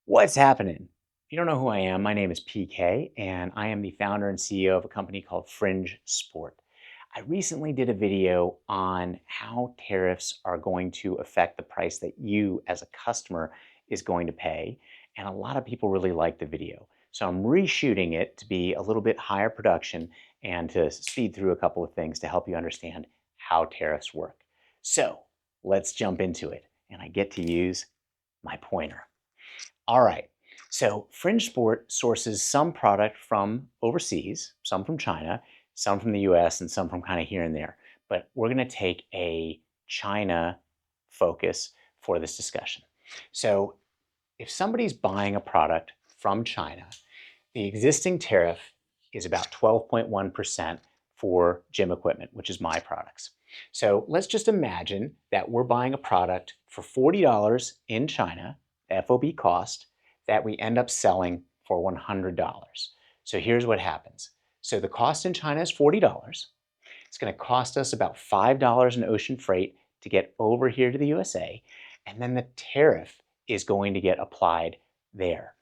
What's happening? If you don't know who I am, my name is PK, and I am the founder and CEO of a company called Fringe Sport. I recently did a video on how tariffs are going to affect the price that you as a customer is going to pay, and a lot of people really liked the video. So I'm reshooting it to be a little bit higher production and to speed through a couple of things to help you understand how tariffs work. So let's jump into it, and I get to use my pointer. All right, so Fringe Sport sources some product from overseas, some from China, some from the US, and some from kind of here and there. But we're going to take a China focus for this discussion. So if somebody's buying a product from China, the existing tariff is about 12.1% for gym equipment, which is my products. So let's just imagine that we're buying a product for $40 in China, FOB cost, that we end up selling for $100. So here's what happens. So the cost in China is $40. It's going to cost us about $5 in ocean freight to get over here to the USA, and then the tariff is going to get applied there.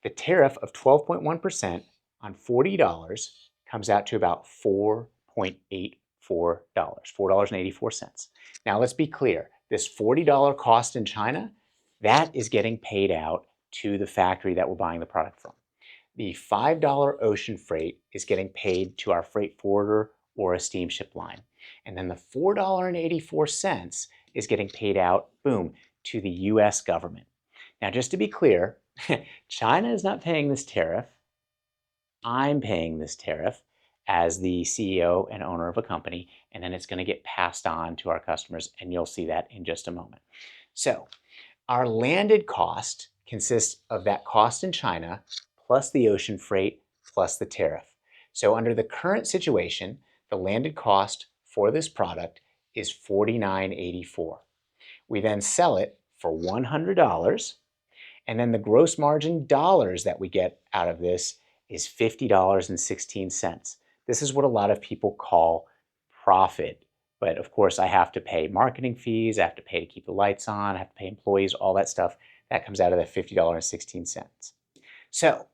The tariff of 12.1% on $40 comes out to about $4.84, $4.84. Now let's be clear, this $40 cost in China, that is getting paid out to the factory that we're buying the product from. The $5 ocean freight is getting paid to our freight forwarder or a steamship line. And then the $4.84 is getting paid out, boom, to the US government. Now, just to be clear, China is not paying this tariff. I'm paying this tariff as the CEO and owner of a company, and then it's going to get passed on to our customers, and you'll see that in just a moment. So, our landed cost consists of that cost in China plus the ocean freight plus the tariff. So under the current situation, the landed cost for this product is $49.84. We then sell it for $100, and then the gross margin dollars that we get out of this is $50.16. This is what a lot of people call profit. But of course, I have to pay marketing fees, I have to pay to keep the lights on, I have to pay employees, all that stuff. That comes out of that $50.16. So,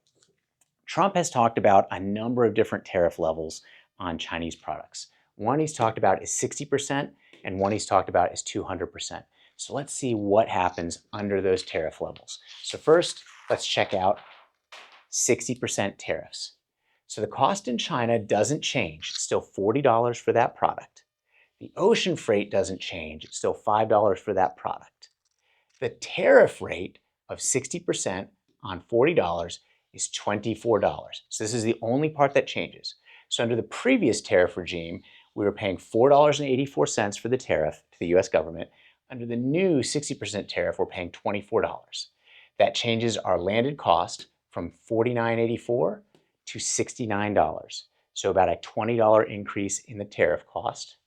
Trump has talked about a number of different tariff levels on Chinese products. One he's talked about is 60%, and one he's talked about is 200%. So let's see what happens under those tariff levels. So first, let's check out 60% tariffs. So the cost in China doesn't change. It's still $40 for that product. The ocean freight doesn't change. It's still $5 for that product. The tariff rate of 60% on $40 is $24. So this is the only part that changes. So under the previous tariff regime, we were paying $4.84 for the tariff to the US government. Under the new 60% tariff, we're paying $24. That changes our landed cost from $49.84 to $69. So about a $20 increase in the tariff cost.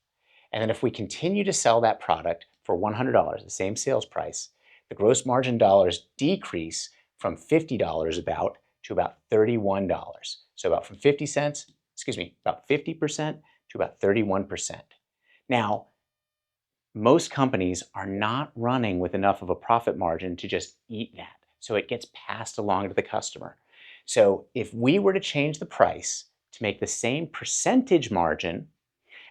And then if we continue to sell that product for $100, the same sales price, the gross margin dollars decrease from $50 about to about $31. So about from 50 cents, about 50% to about 31%. Now, most companies are not running with enough of a profit margin to just eat that. So it gets passed along to the customer. So if we were to change the price to make the same percentage margin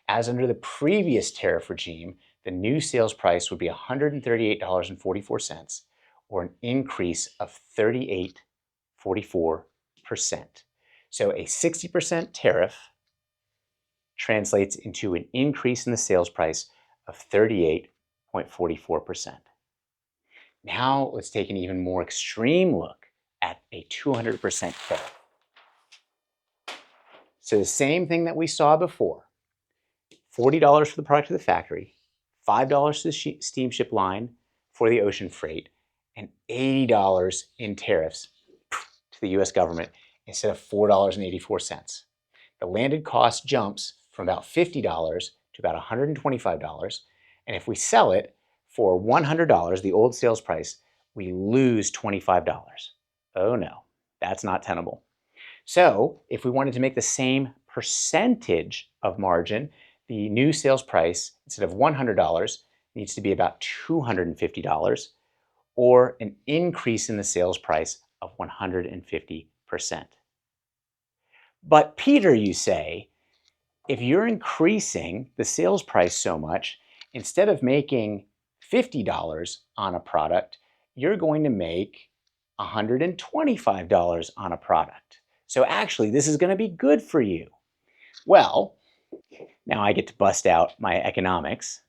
as under the previous tariff regime, the new sales price would be $138.44, or an increase of 38.44%. So a 60% tariff translates into an increase in the sales price of 38.44%. Now let's take an even more extreme look at a 200% tariff. So the same thing that we saw before, $40 for the product to the factory, $5 to the steamship line for the ocean freight, and $80 in tariffs to the US government instead of $4.84. The landed cost jumps from about $50 to about $125, and if we sell it for $100, the old sales price, we lose $25. Oh no, that's not tenable. So if we wanted to make the same percentage of margin, the new sales price, instead of $100, needs to be about $250, or an increase in the sales price of 150%. But Peter, you say, if you're increasing the sales price so much, instead of making $50 on a product, you're going to make $125 on a product. So actually, this is going to be good for you. Well, now I get to bust out my economics.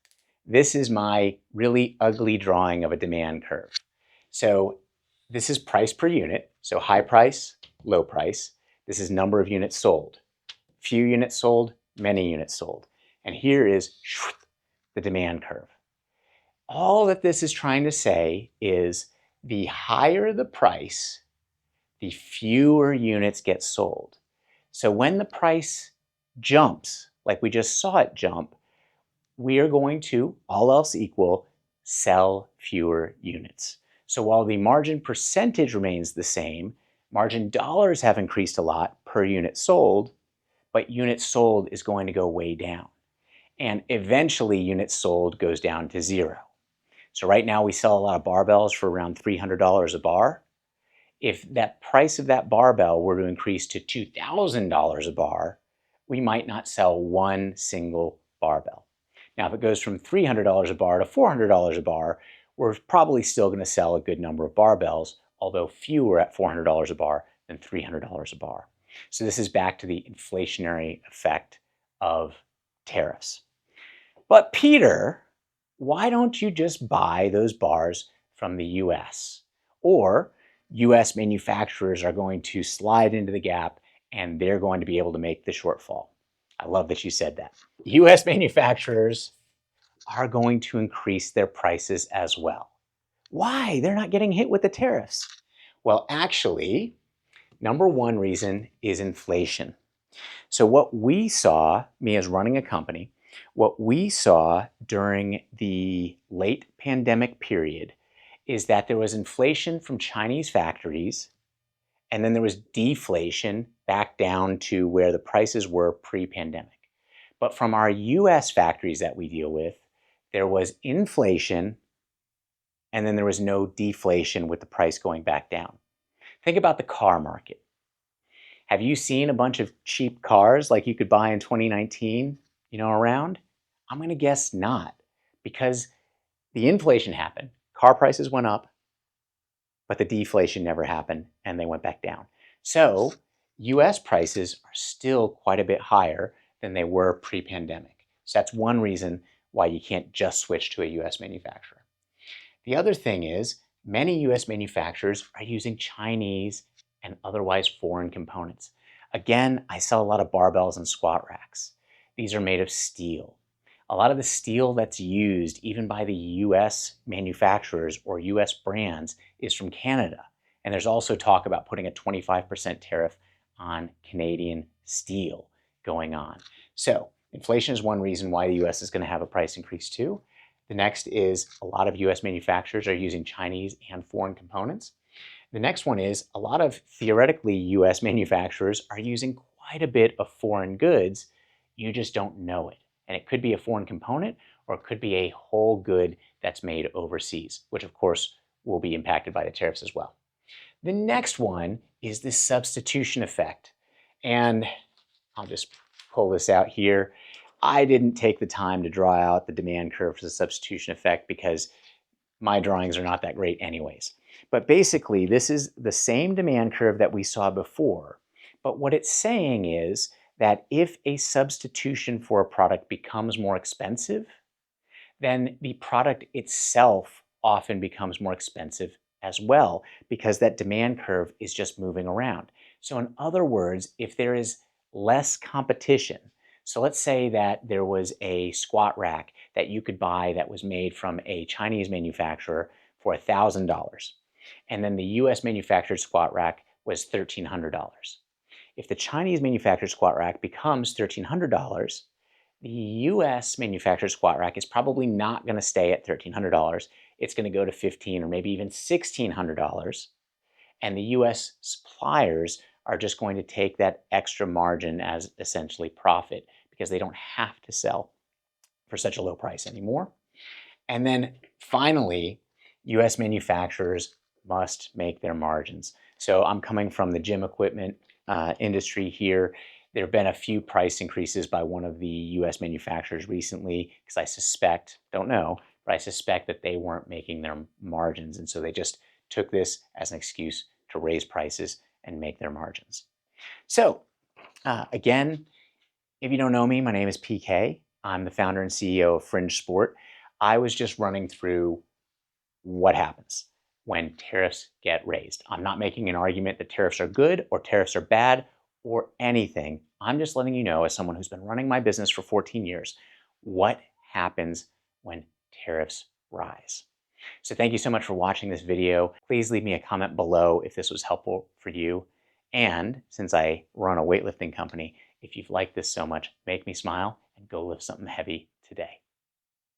This is my really ugly drawing of a demand curve. So this is price per unit. So high price, low price. This is number of units sold. Few units sold, many units sold. And here is the demand curve. All that this is trying to say is the higher the price, the fewer units get sold. So when the price jumps, like we just saw it jump, we are going to, all else equal, sell fewer units. So while the margin percentage remains the same, margin dollars have increased a lot per unit sold, but units sold is going to go way down. And eventually units sold goes down to zero. So right now we sell a lot of barbells for around $300 a bar. If that price of that barbell were to increase to $2,000 a bar, we might not sell one single barbell. Now, if it goes from $300 a bar to $400 a bar, we're probably still going to sell a good number of barbells, although fewer at $400 a bar than $300 a bar. So this is back to the inflationary effect of tariffs. But Peter, why don't you just buy those bars from the US? Or US manufacturers are going to slide into the gap and they're going to be able to make the shortfall. I love that you said that. US manufacturers are going to increase their prices as well. Why? They're not getting hit with the tariffs. Well, actually, number one reason is inflation. So what we saw, me as running a company, what we saw during the late pandemic period is that there was inflation from Chinese factories, and then there was deflation back down to where the prices were pre-pandemic. But from our US factories that we deal with, there was inflation, and then there was no deflation with the price going back down. Think about the car market. Have you seen a bunch of cheap cars like you could buy in 2019, around? I'm going to guess not, because the inflation happened. Car prices went up, but the deflation never happened and they went back down. So US prices are still quite a bit higher than they were pre-pandemic. So that's one reason why you can't just switch to a US manufacturer. The other thing is many US manufacturers are using Chinese and otherwise foreign components. Again, I sell a lot of barbells and squat racks. These are made of steel. A lot of the steel that's used even by the US manufacturers or US brands is from Canada. And there's also talk about putting a 25% tariff on Canadian steel going on. So inflation is one reason why the US is going to have a price increase too. The next is a lot of US manufacturers are using Chinese and foreign components. The next one is a lot of theoretically US manufacturers are using quite a bit of foreign goods. You just don't know it. And it could be a foreign component or it could be a whole good that's made overseas, which of course will be impacted by the tariffs as well. The next one is the substitution effect. And I'll just pull this out here. I didn't take the time to draw out the demand curve for the substitution effect because my drawings are not that great anyways. But basically, this is the same demand curve that we saw before. But what it's saying is that if a substitution for a product becomes more expensive, then the product itself often becomes more expensive as well because that demand curve is just moving around. So in other words, if there is less competition, so let's say that there was a squat rack that you could buy that was made from a Chinese manufacturer for $1,000, and then the US manufactured squat rack was $1,300. If the Chinese manufactured squat rack becomes $1,300, the US manufactured squat rack is probably not going to stay at $1,300. It's going to go to $1,500 or maybe even $1,600. And the US suppliers are just going to take that extra margin as essentially profit because they don't have to sell for such a low price anymore. And then finally, US manufacturers must make their margins. So I'm coming from the gym equipment industry here. There have been a few price increases by one of the US manufacturers recently because I suspect, don't know, but I suspect that they weren't making their margins. And so they just took this as an excuse to raise prices and make their margins. So again, if you don't know me, my name is PK. I'm the founder and CEO of Fringe Sport. I was just running through what happens when tariffs get raised. I'm not making an argument that tariffs are good or tariffs are bad or anything. I'm just letting you know, as someone who's been running my business for 14 years, what happens when tariffs rise. So thank you so much for watching this video. Please leave me a comment below if this was helpful for you. And since I run a weightlifting company, if you've liked this so much, make me smile and go lift something heavy today.